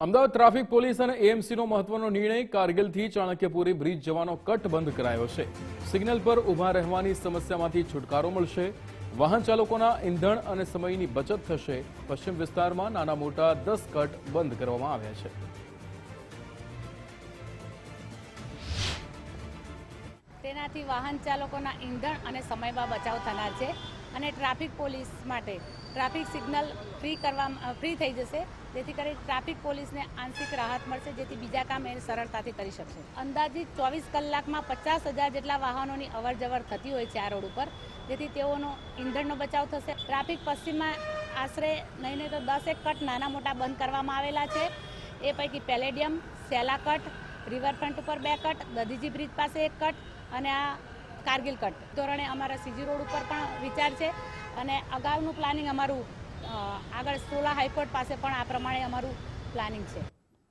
Ahmedabad traffic police અને એએમસીનો મહત્વનો નિર્ણય કારગિલથી ચાણક્યપુરી બ્રિજ જવાનો કટ બંધ કરાયો છે। સિગ્નલ પર ઊભા રહેવાની સમસ્યામાંથી છુટકારો મળશે। વાહન ચાલકોના ઈંધણ અને સમયની બચત થશે। પશ્ચિમ વિસ્તારમાં નાના મોટા 10 કટ બંધ કરવામાં આવ્યા છે। તેનાથી વાહન ચાલકોના ઈંધણ અને સમયમાં બચાવ થનાર છે અને ટ્રાફિક પોલીસ માટે ટ્રાફિક સિગ્નલ ફ્રી થઈ જશે, જેથી કરી ટ્રાફિક પોલીસને આંશિક રાહત મળશે, જેથી બીજા કામ એ સરળતાથી કરી શકશે। અંદાજિત 24 કલાકમાં 50,000 જેટલા વાહનોની અવરજવર થતી હોય છે આ રોડ ઉપર, જેથી તેઓનો ઈંધણનો બચાવ થશે। ટ્રાફિક પશ્ચિમમાં આશરે નહીં તો 10 કટ નાના મોટા બંધ કરવામાં આવેલા છે। એ પૈકી પેલેડિયમ, સેલા કટ, રિવરફ્રન્ટ ઉપર 2 કટ, દધીજી બ્રિજ પાસે 1 કટ અને આ કારગિલ કટ ધોરણે અમારા સીજી રોડ ઉપર પણ વિચાર છે અને અગાઉનું પ્લાનિંગ અમારું આગળ સોલા હાઈકોર્ટ પાસે પણ આ પ્રમાણે અમારું પ્લાનિંગ છે।